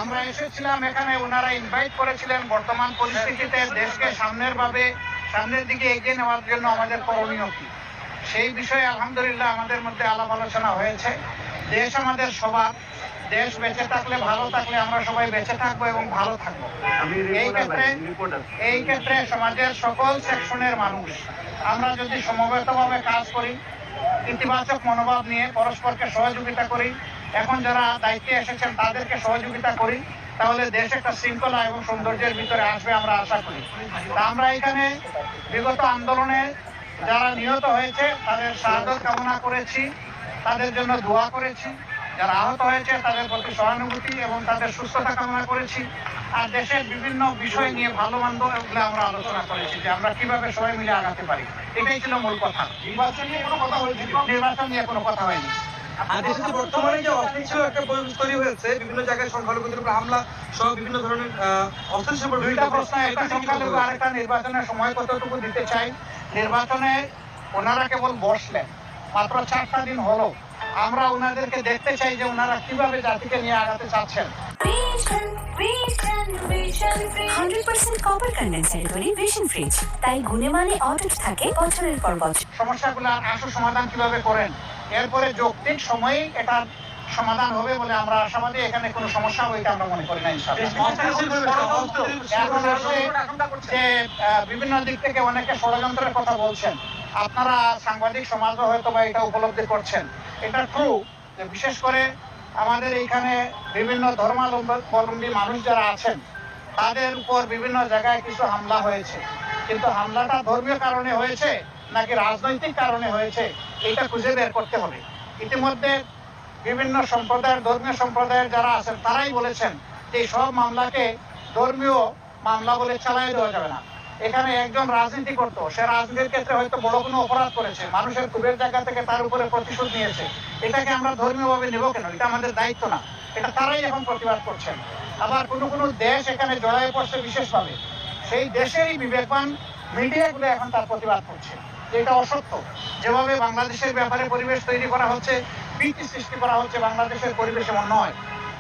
আমরা এসেছিলাম এখানে, ওনারা ইনভাইট করেছিলেন বর্তমান পরিস্থিতিতে দেশকে সামনের দিকে এগিয়ে নেওয়ার জন্য আমাদের করণীয় কি, সেই বিষয়ে আলহামদুলিল্লাহ আমাদের মধ্যে আলাপ আলোচনা হয়েছে। দেশ আমাদের সবার, দেশ বেঁচে থাকলে ভালো থাকলে আমরা সবাই বেঁচে থাকবো এবং ভালো থাকবো। এই ক্ষেত্রে সমাজের সকল সেকশনের মানুষ আমরা যদি সমবেতভাবে কাজ করি, ইতিবাচক মনোভাব নিয়ে পরস্পরকে সহযোগিতা করি, এখন যারা দায়িত্বে এসেছেন তাদেরকে সহযোগিতা করি, তাহলে দেশ একটা শৃঙ্খলা এবং সৌন্দর্যের ভিতরে আসবে আমরা আশা করি। তা আমরা এখানে বিগত আন্দোলনে যারা নিহত হয়েছে তাদের শাহাদত কামনা করেছি, তাদের জন্য দোয়া করেছি। যারা আহত হয়েছে তাদের প্রতি সহানুভূতি এবং তাদের সুস্থতা কামনা করেছি। আর দেশের বিভিন্ন বিষয় নিয়ে ভালো মন্দ এগুলো আমরা আলোচনা করেছি যে আমরা কিভাবে সবাই মিলে আগাতে পারি। এটাই ছিল মূল কথা। নির্বাচন নিয়ে কোনো কথা হয়েছিল? নির্বাচন নিয়ে কোনো কথা হয়নি। আর দেশে যে বর্তমানে যে অস্থিতিশীল একটা পরিবেশ তৈরি হয়েছে, বিভিন্ন জায়গায় সংখ্যালঘুদের উপর হামলা সহ বিভিন্ন ধরনের অস্থিতিশীল দুইটা প্রশ্ন, একটা সংখ্যালঘু আর একটা নির্বাচনের সময় কতটুকু দিতে চাই। নির্বাচনে ওনারা কেবল বসলেন, মাত্র 4টা দিন হলো। আমরা ওনাদেরকে দেখতে চাই যে ওনারা কিভাবে জাতিকে নিয়ে আগাতে চাচ্ছেন। 100% কপার কন্ডেন্সারে তৈরি ভিশন ফ্রিজ, তাই গুণে মানে অটুট থাকে বছরের পর বছর। সমস্যাগুলো আশু সমাধান কিভাবে করেন, এরপরে যৌক্তিক সময়ে এটা সমাধান হবে বলে আমরা আশাবাদী। এখানে কোনো সমস্যা হবে এটা আমরা মনে করি না ইনশাআল্লাহ। যে বিভিন্ন দিক থেকে অনেকে ষড়যন্ত্রের কথা বলছেন, আপনারা সাংবাদিক সমাজও হয়তো বা এটা উপলব্ধি করছেন। এটা ট্রু যে বিশেষ করে আমাদের এইখানে বিভিন্ন ধর্মাবলম্বী মানুষ যারা আছেন তাদের উপর বিভিন্ন জায়গায় কিছু হামলা হয়েছে, কিন্তু হামলাটা ধর্মীয় কারণে হয়েছে নাকি রাজনৈতিক কারণে হয়েছে এটা খুঁজে বের করতে হবে। ইতিমধ্যে বিভিন্ন ধর্মীয় সম্প্রদায়ের যারা আছেন তারাই বলেছেন যে সব মামলাকে ধর্মীয় মামলা বলে চালাই দেওয়া যাবে না। এখানে একজন রাজনীতি করতো, সে রাজনীতির ক্ষেত্রে হয়তো বড় কোনো অপরাধ করেছে, মানুষের ক্ষোভের জায়গা থেকে তার উপরে প্রতিশোধ নিয়েছে, এটাকে আমরা ধর্মীয় ভাবে নেব কেন? এটা আমাদের দায়িত্ব না। এটা তারাই এখন প্রতিবাদ করছেন। আবার কোনো দেশ এখানে জড়ায় পড়ছে বিশেষভাবে, সেই দেশেরই বিবেকবান মিডিয়াগুলো এখন তার প্রতিবাদ করছে যে এটা অসত্য। যেভাবে বাংলাদেশের ব্যাপারে পরিবেশ তৈরি করা হচ্ছে, ভীতি সৃষ্টি করা হচ্ছে, বাংলাদেশের পরিবেশ এমন নয়।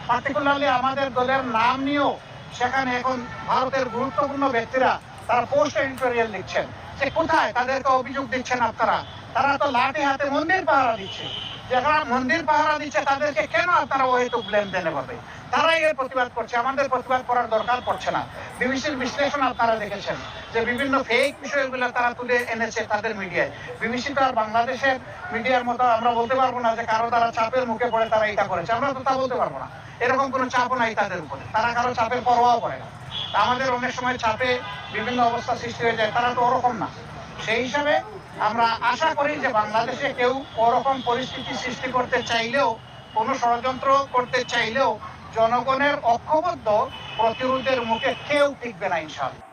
পার্টিকুলারলি আমাদের দলের নাম নিয়েও সেখানে এখন ভারতের গুরুত্বপূর্ণ ব্যক্তিরা তারা পোস্ট এডিটোরিয়াল লিখছেন যে কোথায় তাদেরকে অভিযোগ দিচ্ছেন আপনারা, তারা তো লাঠি হাতে মন্দির পাহারা দিচ্ছে। যারা মন্দির পাহারা দিচ্ছে তাদেরকে কেন আপনারা ওহেতু ব্লেম দেন? এভাবে তারাই এর প্রতিবাদ করছে, আমাদের প্রতিবাদ করার দরকার পড়ছে না। বিবিসির বিশ্লেষণ আপনারা দেখেছেন যে বিভিন্ন ফেক বিষয়গুলো তারা তুলে এনেছে তাদের মিডিয়ায়। বিবিসি তো আর বাংলাদেশের মিডিয়ার মতো আমরা বলতে পারবো না যে কারো তারা চাপের মুখে পড়ে তারা এটা করেছে, আমরা তো তা বলতে পারবো না। এরকম কোনো চাপও নাই তাদের উপরে, তারা কারো চাপের পরোয়াও করে না। আমাদের অনেক সময় চাপে বিভিন্ন অবস্থা সৃষ্টি হয়ে যায়, তারা তো ওরকম না। সেই হিসাবে আমরা আশা করি যে বাংলাদেশে কেউ ওরকম পরিস্থিতি সৃষ্টি করতে চাইলেও, কোনো ষড়যন্ত্র করতে চাইলেও জনগণের ঐক্যবদ্ধ প্রতিরোধের মুখে কেউ টিকবে না ইনশাআল্লাহ।